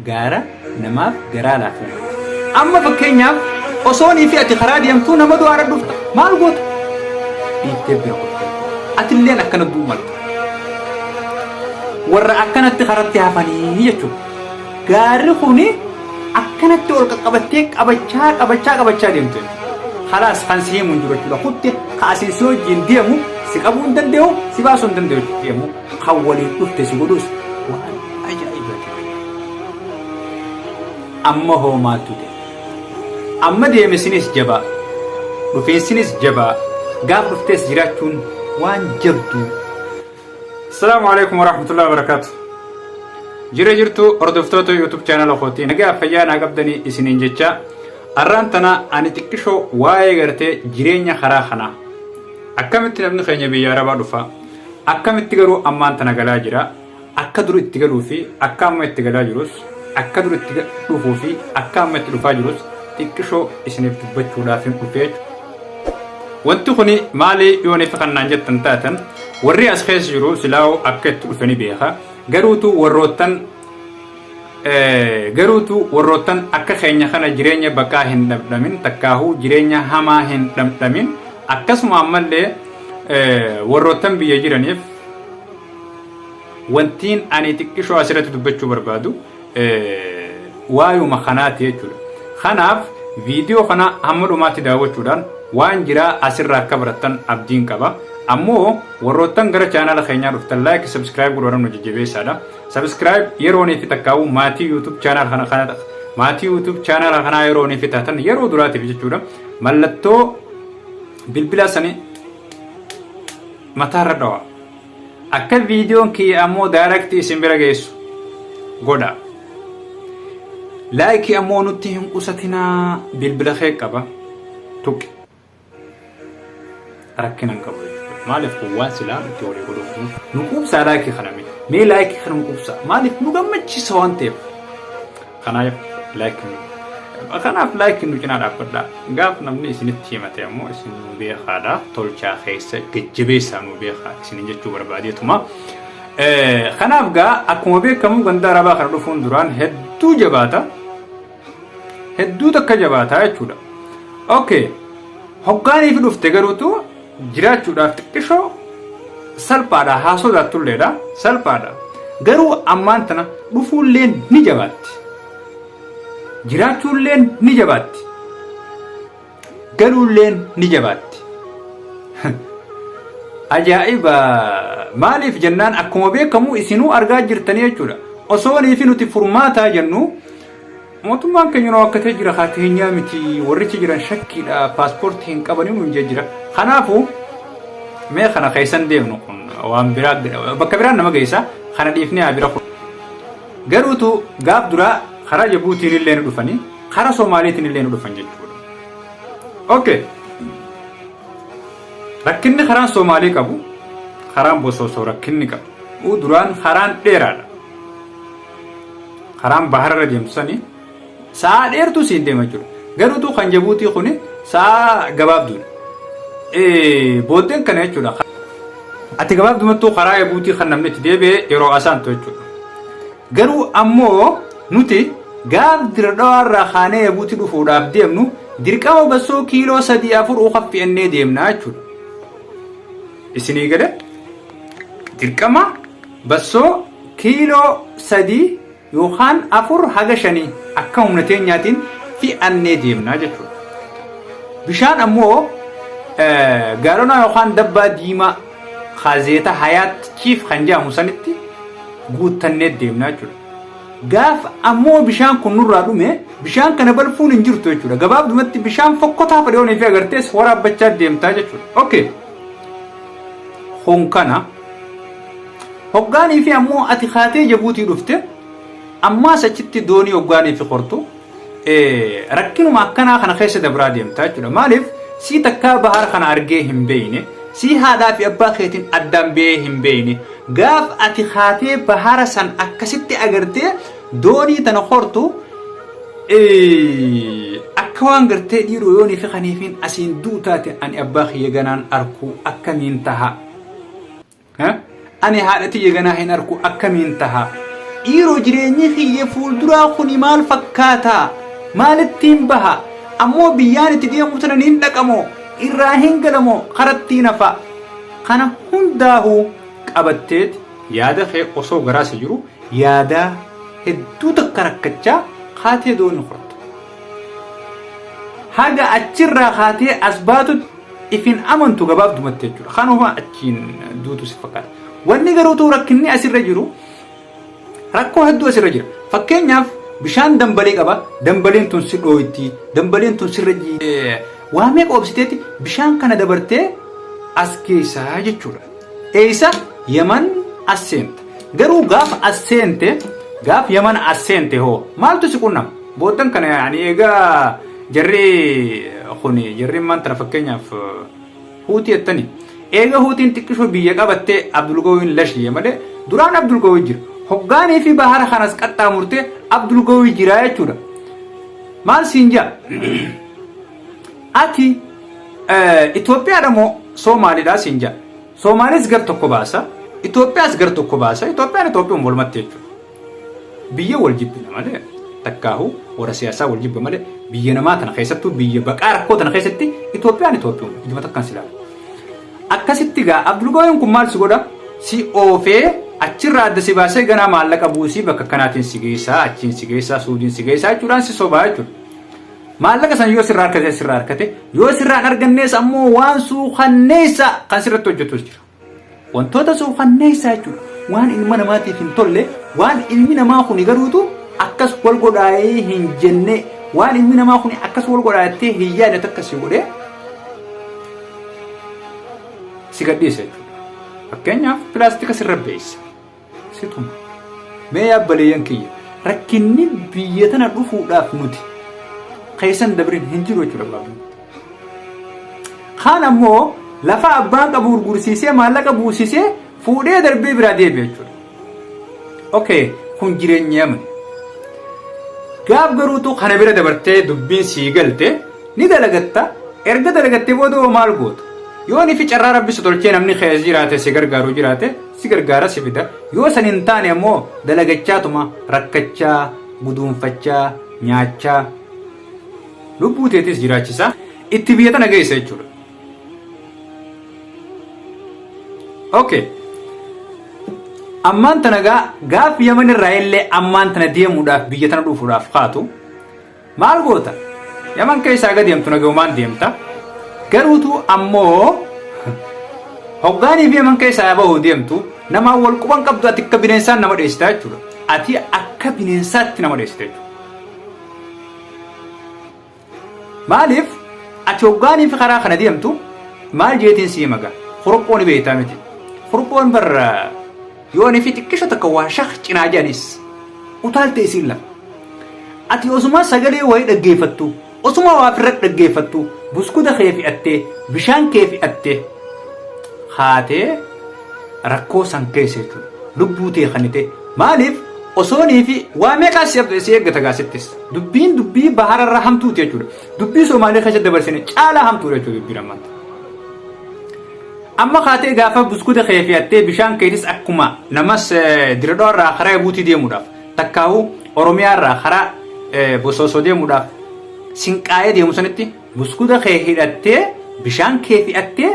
gaara namaaf garaa laafu. Amma fakkeenyaaf osoonii fi ati karaa deemtuu nama du'aara dhufta maal goota? Dhiiftee bira qotte. Atilleen akkana du'u malta. Warra akkanatti karatti hafanii jechuudha. Gaarri kuni akkanatti ol qaqqabattee qabachaa deemte. Khalaas kan si himu jiru jechuudha. Kutte kaasisoo wajjin deemu si qabuu hin danda'u si baasuu hin danda'u deemu kan waliin dhufte si godhus waan ajaa'ibaati. Amma hoo maaltu ta'e? Amma deemesinis jabaa dhufeessinis jabaa gaaf dhuftees jiraachuun waan jabdu. Assalamu alaikum warahmatullahi wabarakatuh. Jira jirtu hordoftoota YouTube channel Khoti nagaa fayyaa naa qabdanii isiniin jecha arraan tana ani xiqqishoo waa'ee gartee jireenya karaa kanaa akkamitti namni keenya biyya arabaa dhufa akkamitti garuu ammaan tana galaa jira akka dur itti galuu fi akka amma itti galaa jirus akka dur itti dhufuu fi akka amma itti dhufaa jirus xiqqishoo isiniif dubbachuudhaaf hin dhufee. Wanti kuni maali yooniif kannaan jettan taatan warri as keessa jiru silaa'oo akka itti dhufanii beeka garuutu warroottan akka keenya kana jireenya baqaa hin dhabdamin takkaahuu jireenya hamaa hin dhabdamin akkasuma ammallee warroottan biyya jiraniif wantiin ani xiqqishoo asirratti dubbachuu barbaadu waayuma kanaati jechuudha. Kanaaf viidiyoo kana hamma dhumaatti daawwachuudhaan waan jiraa asirraa akka barattan abdiin qaba. Ammoo warroottan gara chaanala keenyaa dhuftan like subscribe godhuudhaan nu jajjabeessaadha. Subscribe yeroonii fi takkaa'uu maatii YouTube channel kanaa yeroonii fi taatan yeroo duraatiif jechuudha. Mallattoo bilbila sanii mataarra dhawa. Akka viidiyoon kiyya ammoo direct isin bira geessu godha. Like ammoo nutti hin qusatinaa bilbila kee qaba tuqi. Rakkinan qabu. Maalif waan silaa nuti walii godhuuf nu qubsaa laayikii kaname mee laayikii kana nu qubsaa maaliif nu gammachiisa waan ta'eef kanaaf laayikii nu cinaa dhaabbadhaa gaaf namni isinitti himate ammoo isin nu beekaadha tolchaa keessa gajjabeessaa nu beekaa isinin jechuu barbaadeetuma. Kanaaf gaa akkuma beekamu ganda arabaa kana dhufuun duraan hedduu takka jabaataa jechuudha. Okay hoggaaniif dhufte garuutu jiraachuudhaaf xiqqishoo salphaadha haa sodaatulleedha salphaadha garuu ammaan tana dhufuulleen ni jabaatti jiraachuulleen ni jabaatti galuulleen ni jabaatti. Ajaa'iba maaliif jennaan akkuma beekamu isinuu argaa jirtanii jechuudha. Osoo waliif nuti furmaataa jennu mootummaan keenya noo akka ta'e jira haateenyaa miti warrichi jiran shakkiidha paaspoortii hin qabanii nuun jira. Kanaafu mee kana keessan deemnu kun waan biraa bakka biraan nama geessa kana dhiifnee haa bira kun. Garuutu gaaf duraa karaa Jabuutiin illee nu dhufanii karaa Somaaliitiin illee nu dhufan jechuudha. Okay. Rakkinni karaan Somaalii qabu karaan Bosoosoo rakkinni qabu duraan karaan dheeraadha. Karaan bahararra deemsanii sa'a dheertuu siin deema jiru. Garuutu kan Jabuutii kuni sa'a gabaabduudha. Booddeen kana jechuudha. Ati gabaabdumattuu karaa Jabuutii kan namni itti deebi'ee yeroo asaantu jechuudha. Garuu ammoo nuti gaaf dira dhawaarraa kaanee Jabuutii dhufuudhaaf deemnu dirqama bassoo kiiloo 3-4 uffannee deemna jechuudha. Isinii gale dirqama bassoo kiiloo 3 yookaan 4 haga 5 akka humna teenyaatiin fe'annee deemna jechuudha. Bishaan ammoo gaarona yookaan dabbaa diimaa khazeeta hayaat chiif kan jedhamu sanitti guuttannee deemna jechuudha. Gaaf ammoo bishaan kun nurraa dhume bishaan kana balfuun hin jirtu jechuudha. Gabaabdumatti bishaan fokkotaa fadhiyoonii fi agartees waraabbachaa deemtaa jechuudha. Okay. Honkana hoggaanii fi ammoo ati kaatee Jabuutii dhufte ammaas achitti doonii hoggaanii fi qortu rakkinuma akkanaa kana keessa dabraa deemtaa jechuudha. Maaliif si takkaa bahar kana argee hin beeyne si haadhaa fi abbaa keetiin addaan bee hin beeyne gaaf ati kaatee bahara san akkasitti agartee doonii tana qortu akka waan gartee dhiiroo yoonii fi kaniifiin asiin duutaate ani abbaa kiyya ganaan arkuu akkamiin taha ani haadhati yeganaa hin arku akkamiin taha dhiiroo jireenyi kiyya fuulduraa kuni maal fakkaata maalittiin baha ammoo biyyaan itti deemu tana niin dhaqamoo irraa hin galamoo karatti nafa kana hundaahu qabatteet yaada kee osoo garaasa jiru yaada hedduu takka rakkachaa kaatee dooni qortu haga achirraa kaatee asbaatu ifin amantu gabaabdumatti jechuudha kanuma achiin duutu si fakkaata wanni garuutu rakkinni asirra jiru rakkoo hedduu asirra jira fakkeenyaaf bishaan dambalee qaba dambaleen tun si dhooyti dambaleen tun sirra waamee qoobsiteeti bishaan kana dabartee as keessaa jechuudha eeysa yaman asseente garuu gaaf yaman asseente hoo maaltu si qunnam boodan kana yaani eegaa jarri maantana fakkeenyaaf huutii ettani eega huutiin xiqqishoo biyya qabattee Abdulgawwiin lashiyee malee duraan Abdulgawwii jira hoggaanii fi bahara kanas qaxxaamurtee Abdulgawwii jira jechuudha maal siin jaa ati Itoophiyaadha moo Somaaliidhaa siin jaa Somaalis gar tokko baasa Itoophiyaas gar tokko baasa Itoophiyaan Itoophiyaa walumatti jechuudha biyya wal jibbina malee takkaahu warra siyaasaa wal jibba malee biyya namaa tana keessattuu biyya baqaa rakkoo tana keessatti Itoophiyaan ijuma takkaan silaala akkasitti gaa Abdulgawwiin kun maal si godha si oofee achirraa adda si baasee ganaa maallaqa buusii bakka kanaatiin si geessaa achiin si geessaa suudiin si geessaa jechuudhaan si sobaa jechuudha maallaqa san yoo sirraa harkate yoo sirraan argannees ammoo waan suukanneessa kan sirratti hojjetus jira wantoota suukanneessaa jechuudha waan ilma namaatiif hin tolle waan ilmi namaa kuni garuutu akkas wal godhaayee hin jenne waan ilmi namaa kuni akkas wal godhaattee hin yaadatu akkasii godhee si gadhiisa jechuudha fakkeenyaaf pilaastika sirra beessa situma mee yaabbalee kiyya rakkinni biyya tana dhufuudhaaf nuti keessan dabrin hin jiru jechuudha baabin kaan ammoo lafa abbaan qabu gurgursiisee maallaqa buusisee fuudhee darbee biraa deebi'e jechuudha okay kun jireenya yamani gaaf garuutu kana bira dabartee dubbiin sii galte ni dalagatta erga dalagattee booda maal gootu yoo ni fi carraa rabbisu tolchee namni keessa jiraate si gargaaru jiraate si gargaara si fida yoo san hin taane ammoo dalagachaatuma rakkachaa guduunfachaa nyaachaa lubbuu teetis jiraachisaa itti biyya tana geessa jechuudha okay ammaan tana gaaf yaman irraa illee ammaan tana deemuudhaaf biyya tana dhufuudhaaf kaatu maal goota yaman keessaa gadi deemtu nagaumaan deemta garuutu ammoo hoggaanii fi yaman keessaa bahuu deemtu nama wal quban qabdu ati akka bineensaan nama dheessita jechuudha ati akka bineensaatti nama dheessita jechuudha maaliif ati hoggaanii fi karaa kana deemtu maal jeetiin sii maga Quruphoon beektaa miti Quruphoon barra yooni fi xiqqisho takka waa shaq cinaa jaanis utaalte isiin lafa ati osuma sagalee wayii dhaggeeffattu osuma waa firratti dhaggeeffattu buskuta kee fi'attee bishaan kee fi'attee haatee rakkoo san keessa jechuudha lubbuu tee kanite maaliif osoonii fi waa meeqaa si eeggata gaasittis dubbii bahararraa hamtuuti jechuudha dubbii Somaalee keessa dabarsine caalaa hamtuudha jechuudha dubbii namatti amma haatee gaafa buskuta kee fi'attee bishaan keetis akkuma namas Dirredawaa irraa karaa buutii deemuudhaaf takkaahu Oromiyaa irraa karaa Bosoosoo deemuudhaaf sinqaa'ee deemu sanitti buskuta kee hidhattee bishaan kee fi'attee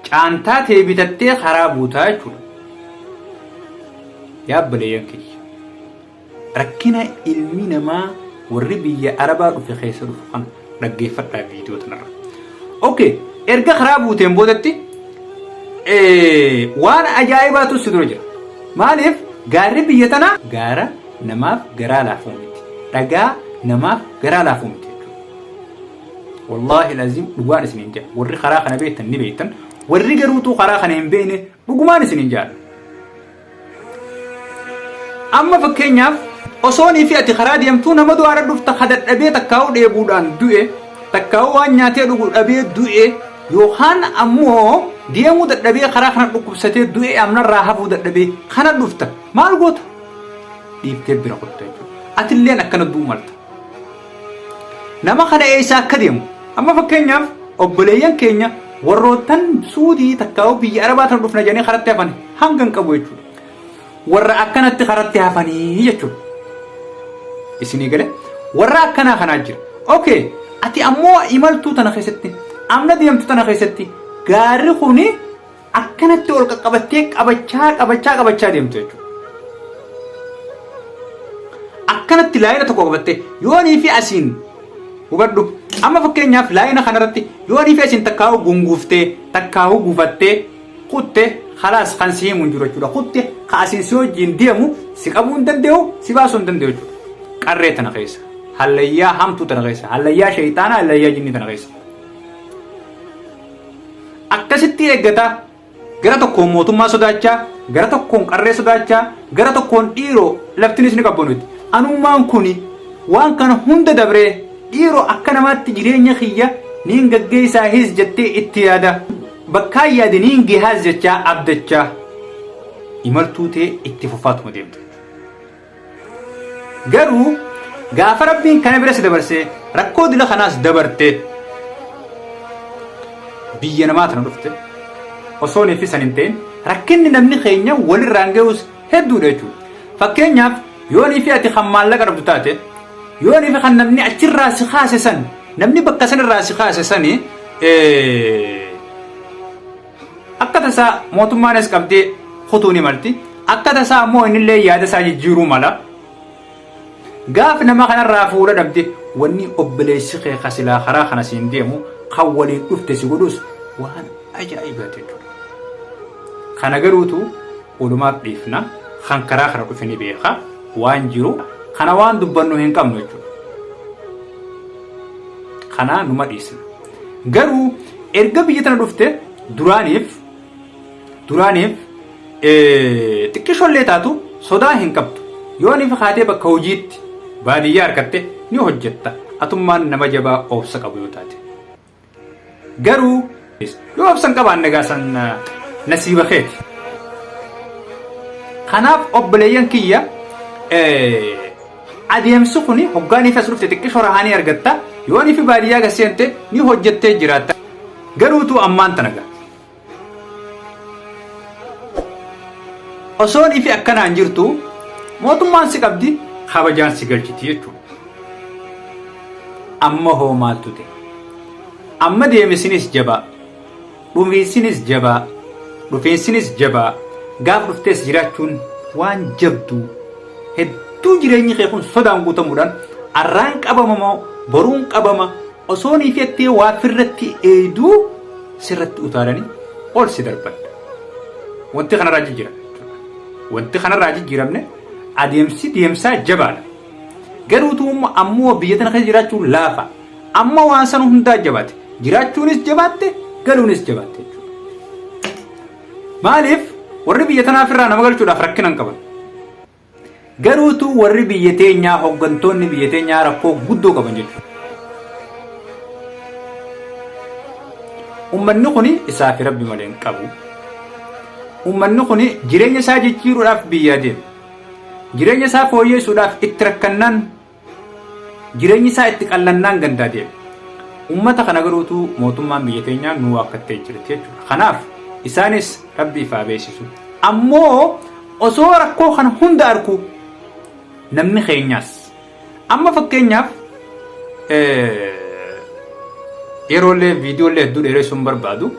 caantaa tee bitattee karaa buutaa jechuudha yaabbalee kiyya rakkina ilmi namaa warri biyya Arabaa dhufe keessa dhufu kan dhaggeeffadhaa viidiyoo tanarra okay erga karaa buuteen boodatti waan ajaa'ibaatu si dura jira maaliif gaarri biyya tanaa gaara namaaf garaa laafuu miti dhagaa namaaf garaa laafuu miti wallahi lazim dhugaan isinin jaa warri karaa kana beektan ni beektan warri garuutu karaa kana hin beekne dhugumaan isinin jaa amma fakkeenyaaf osoonii fi ati karaa deemtuu nama du'aara dhufta kadhadhabee takkaa'u dheebuudhaan du'e takkaa'u waan nyaatee dhuguu dhabee du'e yookaan ammoo deemuu dadhabee karaa kana dhukkubsatee du'e amnarraa hafuu dadhabee kana dhufta maal goota dhiiftee bira qotta jechuudha atilleen akkana du'u malta nama kana eessaa akka deemu amma fakkeenyaaf obboleeyyan keenya warroottan Suudii takkaa'u biyya Arabaa tan dhufna jedhanii karatti hafan hangan qabu jechuudha warra akkanatti karatti hafanii jechuudha. Isinii galee warra akkanaa kanaa jira. Okay, ati ammoo imaltuu tana keessatti amna deemtu tana keessatti gaarri kuni akkanatti ol qaqqabattee qabachaa deemtu jechuudha. Akkanatti laayina tokko qabattee yoonii fi asiin hubadhu. Amma fakkeenyaaf laayina kanarratti yoonii fi asiin takkaa'u gunguuftee takkaa'u guufattee kutte khalaas kan si himu jiru jechuudha. Kutte ka asiin si wajjin deemu si qabuu hin danda'u si baasuu hin danda'u jechuudha. Qarree tana keessa hallayyaa hamtuu tana keessa hallayyaa shayxaanaa hallayyaa jinnii tana keessa akkasitti eeggata. Gara tokkoon mootummaa sodaachaa, gara tokkoon qarree sodaachaa, gara tokkoon dhiiroo laftinis ni qabbanuuti. Anummaan kuni waan kana hunda dabree dhiiroo akka namaatti jireenya kiyya niin gaggeessaa his jettee itti yaada. Bakkaa yaade niin gehaas jechaa abdachaa imaltuu ta'e itti fufaatuma deemtu. Garuu gaafa rabbiin kana bira si dabarsee rakkoo dila kanaas dabartee biyya namaa tana dhufte osoo neefi san hin ta'in rakkinni namni keenya walirraan ga'us hedduudha jechuudha. Fakkeenyaaf yoonii fi ati kan maallaqa qabdu taate yoonii fi kan namni achirraa si kaase san namni bakka sanirraa si kaase sanii akka tasaa mootummaanis qabdee kutuu ni malti. Akka tasaa ammoo innillee yaada isaa jijjiiruu mala. Gaaf nama kanarraa fuula dhabde wanni obboleessi kee kasilaa karaa kana siin deemu kan waliin dhufte si godhus waan ajaa'ibaati jechuudha. Kana garuutu olumaaf dhiifna kan karaa kana dhufe ni beeka waan jiru kana waan dubbannu hin qabnu jechuudha. Kana numa dhiisna. Garuu erga biyya tana dhufte duraaniif xiqqishollee taatu sodaa hin qabdu. Yooniif kaatee bakka hojiitti baadiyyaa harkatte ni hojjetta. Atummaan nama jabaa obsa qabu yoo taate. Garuu yoo obsan qabaan nagaasan nasiiba keeti. Kanaaf obboleeyyan kiyya adeemsi kuni hoggaaniif as dhufte xiqqishoo rahaanii argatta. Yooniif baadiyyaa gaseente ni hojjettee jiraatta. Garuutu ammaan tanaga. Osoon ifi akkanaan jirtu mootummaan si qabdi kabajaan si galchiti jechuudha. Amma hoo maaltu ta'e? Amma deemisinis jabaa, dhumiisinis jabaa, dhufeensinis jabaa, gaaf dhuftees jiraachuun waan jabdu hedduu jireenyi kee kun sodaan guutamuudhaan arraan qabama moo boruun qabama osoon ifi waa firratti eeduu sirratti utaalanii ol si darbadda. Wanti kanarraa jijjiira. Wanti kanarraa jijjiiramne adeemsi deemsaa jabaadha. Garuutu ammoo biyya tana keessa jiraachuun laafa. Amma waan san hundaa jabaate. Jiraachuunis jabaatte, galuunis jabaatte jechuudha. Maaliif warri biyya tanaaf irraa nama galchuudhaaf rakkina hin qaban. Garuutu warri biyya teenyaa hoggantoonni biyya teenyaa rakkoo guddoo qaban jechuudha. Uummanni kuni isaa fi rabbi malee hin qabu. Uummanni kuni jireenya isaa jijjiiruudhaaf biyyaa deema. Jireenya isaa fooyyessuudhaaf itti rakkannaan jireenya isaa itti qallannaan gandaa deema. Uummata kana garuutu mootummaan biyya teenyaa nuu akka ta'e jirti jechuudha. Kanaaf isaanis rabbi ifaa beeksisu. Ammoo osoo rakkoo kana hunda arku namni keenyaas amma fakkeenyaaf yeroolee viidiyoolee hedduu dheeressuun barbaadu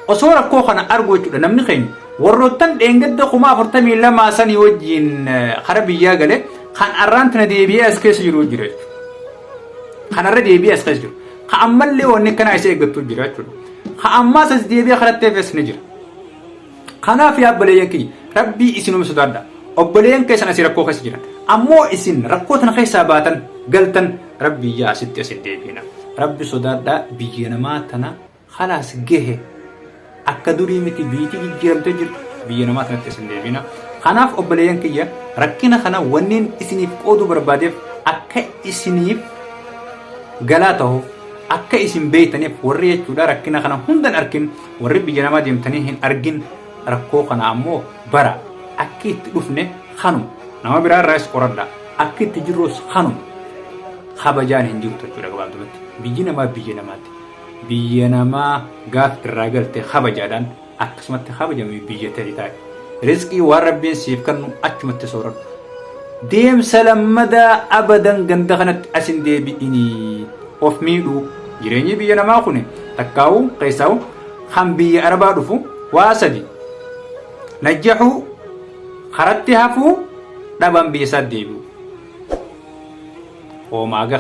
osoo rakkoo kana argu jechuudha namni keenya warroottan dheengadda 42 sanii wajjiin kara biyyaa gale kan arraantina deebi'ee as keessa jiru jira jechuudha. Kanarra deebi'ee as keessa jiru. Ka ammallee wanni kana isa eeggattu jira jechuudha. Ka ammaas as deebi'ee karatti fees ni jira. Kanaaf yaa obboleeyyan kiyya rabbii isinuma sodaadha. Obboleeyyan keessan asii rakkoo keessa jiran. Ammoo isin rakkoo tana keessaa baatan galtan rabbii yaa asitti asin deebiina. Rabbi sodaadha biyya namaa tana khalaas gahe. Akka durii miti biyyi jijjiiramtee jirtu biyya namaa kanatti isin deebina. Kanaaf obboleeyyan kiyya rakkina kana wanneen isiniif qooduu barbaadeef akka isiniif galaa ta'uuf akka isin beeytaniif warri jechuudha rakkina kana hundan arkin warri biyya namaa deemtanii hin argin rakkoo kana ammoo bara akka itti dhufne kanuma nama biraa irraas qoradha akka itti jirrus kanuma kabajaan hin jirtu jechuudha gabaabdumatti biyyi namaa biyya namaati. Biyya namaa gaaf irraa galte kabajaadhaan akkasumatti kabajamee biyya ta'e taa'e رزقي وربي سيف كانوا أجمع تسورة ديم سلام مدى أبدا جندخنت أسن دي بإني of ميلو جريني بينا ما خوني تكاو قيساو خم بي أربع رفو واسدي نجحوا خرطتها فو دبان بيساد ديبو وماغا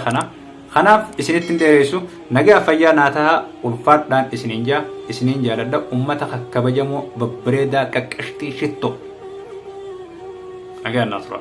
خناف إسنتين ديريسو نجا فيا ناتها والفات دان إسنينجا لدى أمتها كبجمو ببريدا ككشتي شتو نجا نصرا